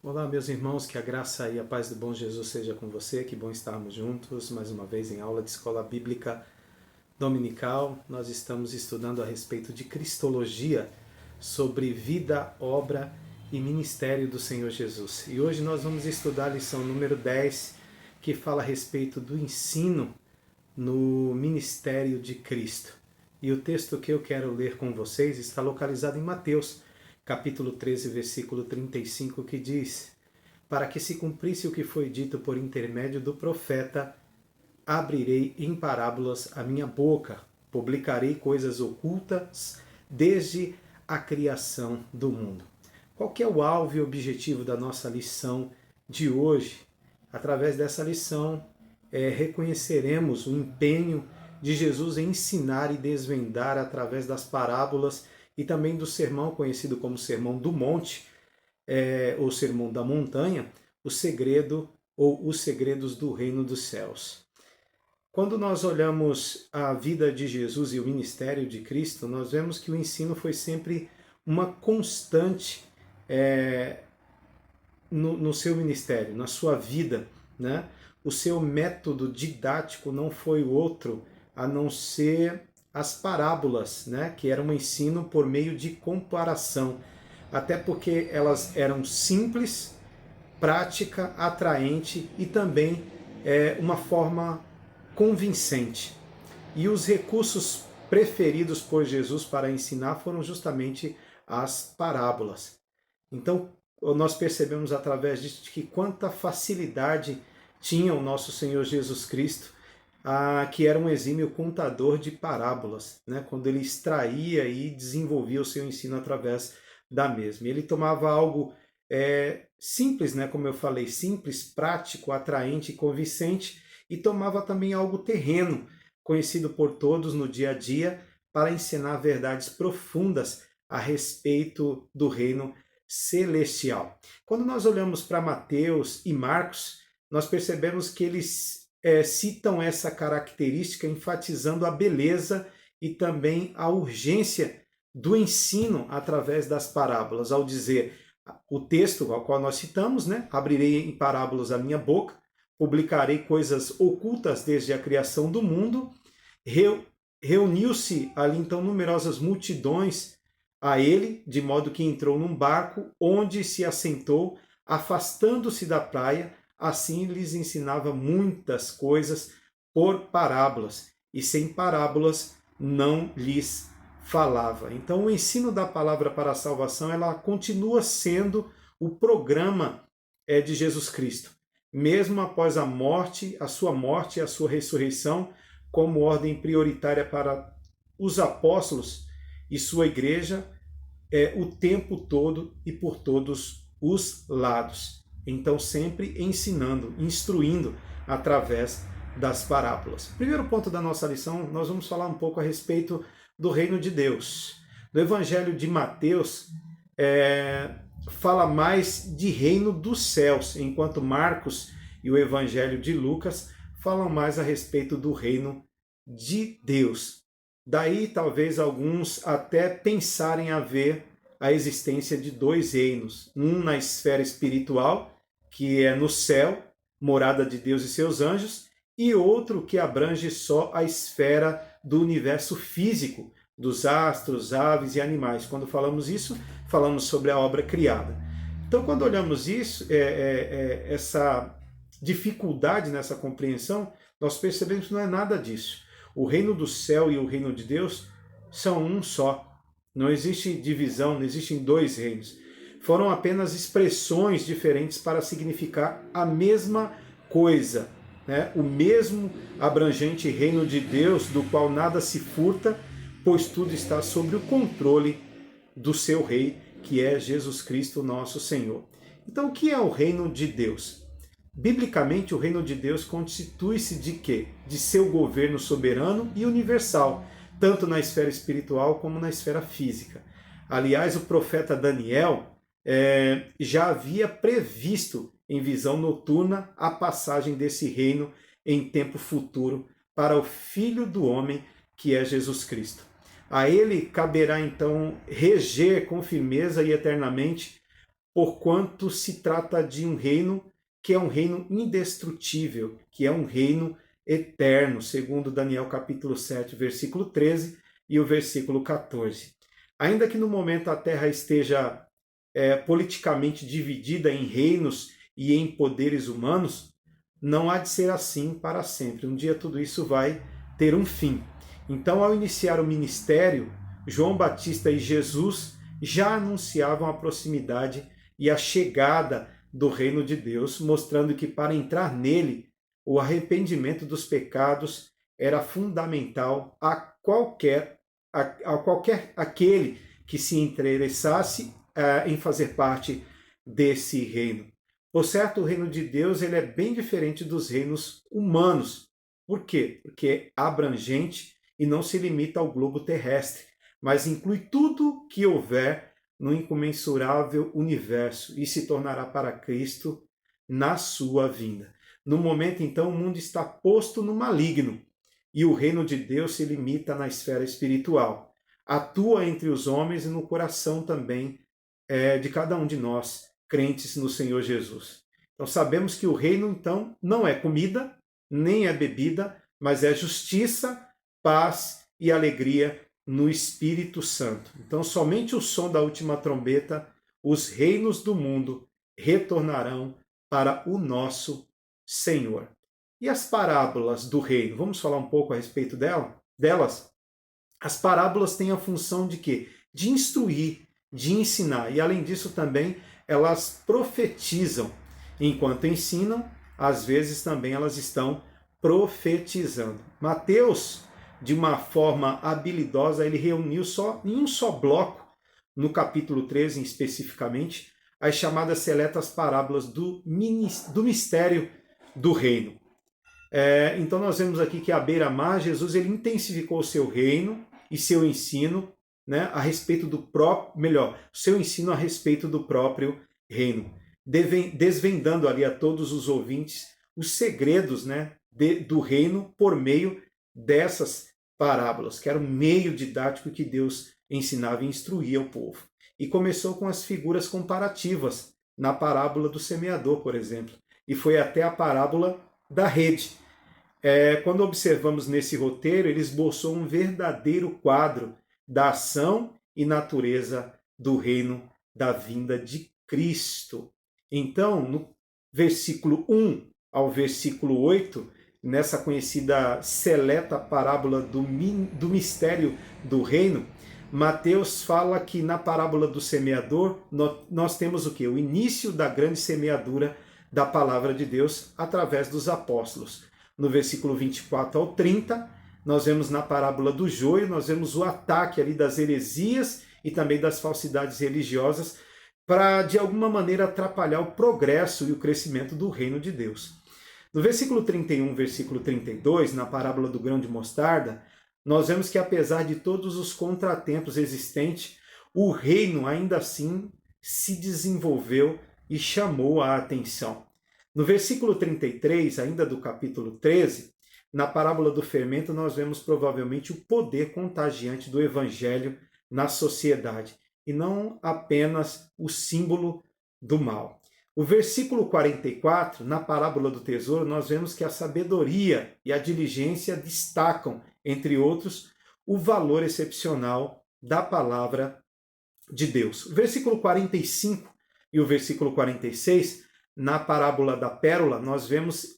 Olá, meus irmãos, que a graça e a paz do bom Jesus seja com você. Que bom estarmos juntos mais uma vez em aula de Escola Bíblica Dominical. Nós estamos estudando a respeito de Cristologia, sobre vida, obra e ministério do Senhor Jesus. E hoje nós vamos estudar a lição número 10, que fala a respeito do ensino no ministério de Cristo. E o texto que eu quero ler com vocês está localizado em Mateus, capítulo 13, versículo 35, que diz: para que se cumprisse o que foi dito por intermédio do profeta, abrirei em parábolas a minha boca, publicarei coisas ocultas desde a criação do mundo. Qual que é o alvo e objetivo da nossa lição de hoje? Através dessa lição, reconheceremos o empenho de Jesus em ensinar e desvendar através das parábolas e também do sermão conhecido como Sermão do Monte, ou Sermão da Montanha, o segredo ou os segredos do reino dos céus. Quando nós olhamos a vida de Jesus e o ministério de Cristo, nós vemos que o ensino foi sempre uma constante no seu ministério, na sua vida, né? O seu método didático não foi outro a não ser as parábolas, né? Que era um ensino por meio de comparação, até porque elas eram simples, prática, atraente e também uma forma convincente. E os recursos preferidos por Jesus para ensinar foram justamente as parábolas. Então, nós percebemos através disso que quanta facilidade tinha o nosso Senhor Jesus Cristo, que era um exímio contador de parábolas, né? Quando ele extraía e desenvolvia o seu ensino através da mesma. Ele tomava algo simples, né? Como eu falei, simples, prático, atraente e convincente, e tomava também algo terreno, conhecido por todos no dia a dia, para ensinar verdades profundas a respeito do reino celestial. Quando nós olhamos para Mateus e Marcos, nós percebemos que eles citam essa característica enfatizando a beleza e também a urgência do ensino através das parábolas, ao dizer o texto ao qual nós citamos, né? Abrirei em parábolas a minha boca, publicarei coisas ocultas desde a criação do mundo. Reuniu-se ali então numerosas multidões a ele, de modo que entrou num barco, onde se assentou, afastando-se da praia. Assim lhes ensinava muitas coisas por parábolas, e sem parábolas não lhes falava. Então o ensino da palavra para a salvação, ela continua sendo o programa de Jesus Cristo, mesmo após a morte, a sua morte e a sua ressurreição, como ordem prioritária para os apóstolos e sua igreja, o tempo todo e por todos os lados. Então, sempre ensinando, instruindo através das parábolas. Primeiro ponto da nossa lição, nós vamos falar um pouco a respeito do reino de Deus. No Evangelho de Mateus, fala mais de reino dos céus, enquanto Marcos e o Evangelho de Lucas falam mais a respeito do reino de Deus. Daí, talvez alguns até pensarem haver a existência de dois reinos, um na esfera espiritual, que é no céu, morada de Deus e seus anjos, e outro que abrange só a esfera do universo físico, dos astros, aves e animais. Quando falamos isso, falamos sobre a obra criada. Então, quando olhamos isso, essa dificuldade nessa compreensão, nós percebemos que não é nada disso. O reino do céu e o reino de Deus são um só. Não existe divisão, não existem dois reinos. Foram apenas expressões diferentes para significar a mesma coisa, né? O mesmo abrangente reino de Deus, do qual nada se furta, pois tudo está sob o controle do seu rei, que é Jesus Cristo, nosso Senhor. Então, o que é o reino de Deus? Biblicamente, o reino de Deus constitui-se de quê? De seu governo soberano e universal, tanto na esfera espiritual como na esfera física. Aliás, o profeta Daniel já havia previsto em visão noturna a passagem desse reino em tempo futuro para o Filho do Homem, que é Jesus Cristo. A ele caberá então reger com firmeza e eternamente porquanto se trata de um reino que é um reino indestrutível, que é um reino eterno, segundo Daniel capítulo 7, versículo 13 e o versículo 14. Ainda que no momento a terra esteja politicamente dividida em reinos e em poderes humanos, não há de ser assim para sempre. Um dia tudo isso vai ter um fim. Então, ao iniciar o ministério, João Batista e Jesus já anunciavam a proximidade e a chegada do reino de Deus, mostrando que para entrar nele, o arrependimento dos pecados era fundamental a qualquer aquele que se interessasse em fazer parte desse reino. Por certo, o reino de Deus ele é bem diferente dos reinos humanos. Por quê? Porque é abrangente e não se limita ao globo terrestre, mas inclui tudo que houver no incomensurável universo e se tornará para Cristo na sua vinda. No momento, então, o mundo está posto no maligno e o reino de Deus se limita na esfera espiritual. Atua entre os homens e no coração também de cada um de nós, crentes no Senhor Jesus. Então sabemos que o reino, então, não é comida, nem é bebida, mas é justiça, paz e alegria no Espírito Santo. Então, somente o som da última trombeta, os reinos do mundo retornarão para o nosso Senhor. E as parábolas do reino? Vamos falar um pouco a respeito delas? As parábolas têm a função de quê? De instruir, de ensinar. E além disso também, elas profetizam. Enquanto ensinam, às vezes também elas estão profetizando. Mateus, de uma forma habilidosa, ele reuniu em um só bloco, no capítulo 13 especificamente, as chamadas seletas parábolas do mistério do reino. Então nós vemos aqui que à beira-mar, Jesus ele intensificou o seu reino e seu ensino, né, a respeito do próprio, seu ensino a respeito do próprio reino, desvendando ali a todos os ouvintes os segredos, né, do reino por meio dessas parábolas, que era o meio didático que Deus ensinava e instruía o povo. E começou com as figuras comparativas, na parábola do semeador, por exemplo, e foi até a parábola da rede. Quando observamos nesse roteiro, ele esboçou um verdadeiro quadro da ação e natureza do reino da vinda de Cristo. Então, no versículo 1 ao versículo 8, nessa conhecida seleta parábola do mistério do reino, Mateus fala que na parábola do semeador nós temos o quê? O início da grande semeadura da palavra de Deus através dos apóstolos. No versículo 24 ao 30, nós vemos na parábola do joio, nós vemos o ataque ali das heresias e também das falsidades religiosas para, de alguma maneira, atrapalhar o progresso e o crescimento do reino de Deus. No versículo 31, versículo 32, na parábola do grão de mostarda, nós vemos que apesar de todos os contratempos existentes, o reino ainda assim se desenvolveu e chamou a atenção. No versículo 33, ainda do capítulo 13, na parábola do fermento, nós vemos provavelmente o poder contagiante do evangelho na sociedade, e não apenas o símbolo do mal. O versículo 44, na parábola do tesouro, nós vemos que a sabedoria e a diligência destacam, entre outros, o valor excepcional da palavra de Deus. O versículo 45 e o versículo 46, na parábola da pérola, nós vemos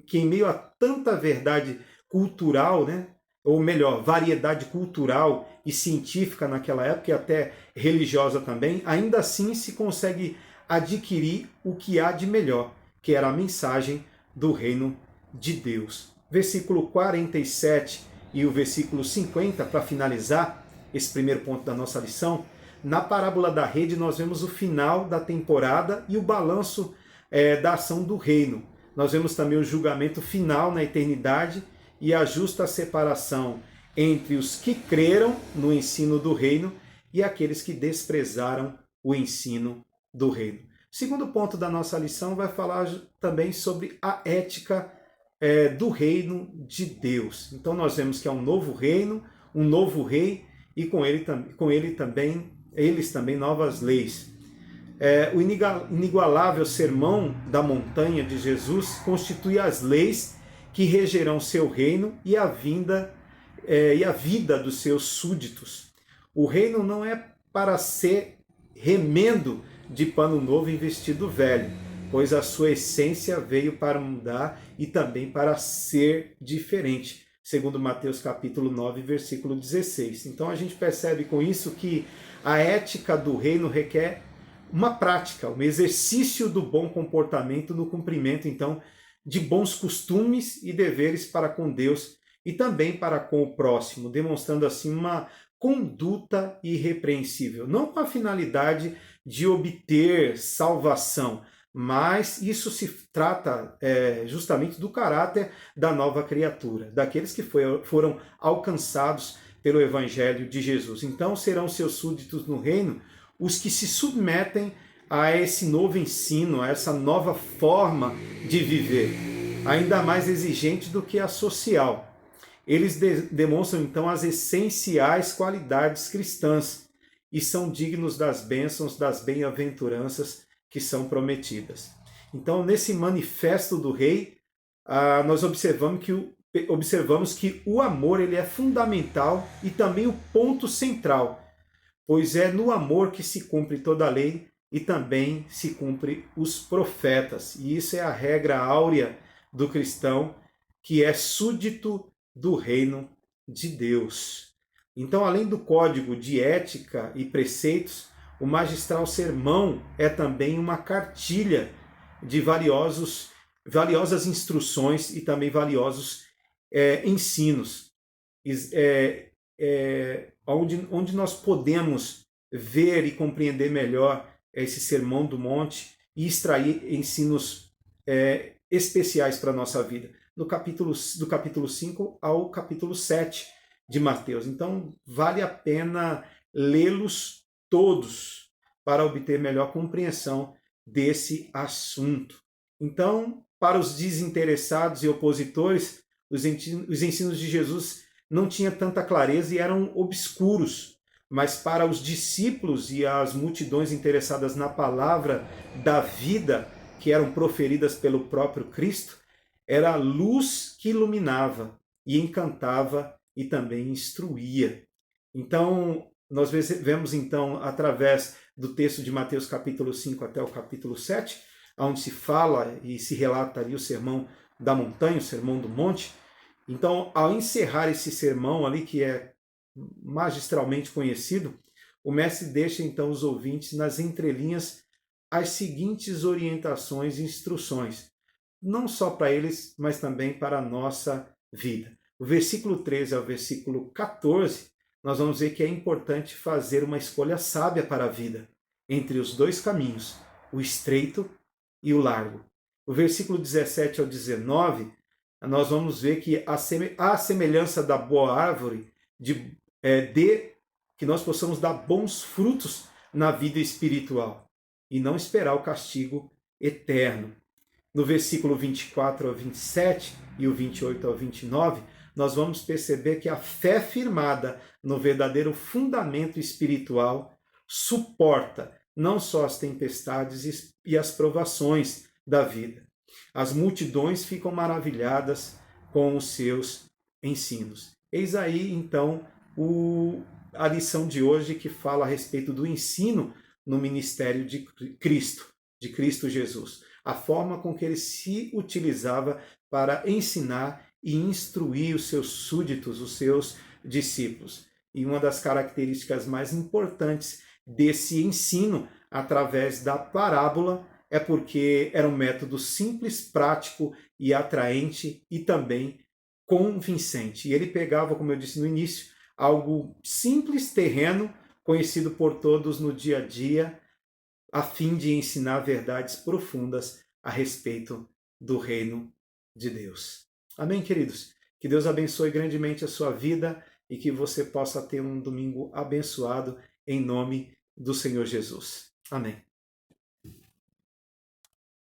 que em meio a tanta verdade cultural, né, ou melhor, variedade cultural e científica naquela época, e até religiosa também, ainda assim se consegue adquirir o que há de melhor, que era a mensagem do reino de Deus. Versículo 47 e o versículo 50, para finalizar esse primeiro ponto da nossa lição, na parábola da rede nós vemos o final da temporada e o balanço da ação do reino. Nós vemos também o julgamento final na eternidade e a justa separação entre os que creram no ensino do reino e aqueles que desprezaram o ensino do reino. O segundo ponto da nossa lição vai falar também sobre a ética do reino de Deus. Então nós vemos que há um novo reino, um novo rei e com ele também novas leis. O inigualável sermão da montanha de Jesus constitui as leis que regerão seu reino e a vida dos seus súditos. O reino não é para ser remendo de pano novo em vestido velho, pois a sua essência veio para mudar e também para ser diferente, segundo Mateus capítulo 9, versículo 16. Então a gente percebe com isso que a ética do reino requer uma prática, um exercício do bom comportamento no cumprimento, então, de bons costumes e deveres para com Deus e também para com o próximo, demonstrando assim uma conduta irrepreensível, não com a finalidade de obter salvação, mas isso se trata justamente do caráter da nova criatura, daqueles que foram alcançados pelo Evangelho de Jesus. Então serão seus súditos no reino os que se submetem a esse novo ensino, a essa nova forma de viver, ainda mais exigente do que a social. Eles demonstram então as essenciais qualidades cristãs e são dignos das bênçãos, das bem-aventuranças que são prometidas. Então, nesse manifesto do rei, nós observamos que o amor ele é fundamental e também o ponto central, pois é no amor que se cumpre toda a lei e também se cumpre os profetas. E isso é a regra áurea do cristão, que é súdito do reino de Deus. Então, além do código de ética e preceitos, o magistral sermão é também uma cartilha de valiosas instruções e também valiosos ensinos, onde nós podemos ver e compreender melhor esse sermão do monte e extrair ensinos especiais para a nossa vida, do capítulo 5 ao capítulo 7 de Mateus. Então, vale a pena lê-los todos para obter melhor compreensão desse assunto. Então, para os desinteressados e opositores, os ensinos de Jesus não tinham tanta clareza e eram obscuros, mas para os discípulos e as multidões interessadas na palavra da vida, que eram proferidas pelo próprio Cristo, era a luz que iluminava e encantava e também instruía. Então, nós vemos então, através do texto de Mateus capítulo 5 até o capítulo 7, onde se fala e se relata ali o sermão da montanha, o sermão do monte. Então, ao encerrar esse sermão ali, que é magistralmente conhecido, o mestre deixa então os ouvintes nas entrelinhas as seguintes orientações e instruções, não só para eles, mas também para a nossa vida. O versículo 13 ao versículo 14, nós vamos ver que é importante fazer uma escolha sábia para a vida, entre os dois caminhos, o estreito e o largo. O versículo 17 ao 19, nós vamos ver que a semelhança da boa árvore, que nós possamos dar bons frutos na vida espiritual e não esperar o castigo eterno. No versículo 24 ao 27 e o 28 ao 29, nós vamos perceber que a fé firmada no verdadeiro fundamento espiritual suporta não só as tempestades e as provações da vida. As multidões ficam maravilhadas com os seus ensinos. Eis aí, então, a lição de hoje que fala a respeito do ensino no ministério de Cristo Jesus. A forma com que ele se utilizava para ensinar e instruir os seus súditos, os seus discípulos. E uma das características mais importantes desse ensino através da parábola é porque era um método simples, prático e atraente e também convincente. E ele pegava, como eu disse no início, algo simples, terreno, conhecido por todos no dia a dia, a fim de ensinar verdades profundas a respeito do reino de Deus. Amém, queridos? Que Deus abençoe grandemente a sua vida e que você possa ter um domingo abençoado em nome do Senhor Jesus. Amém.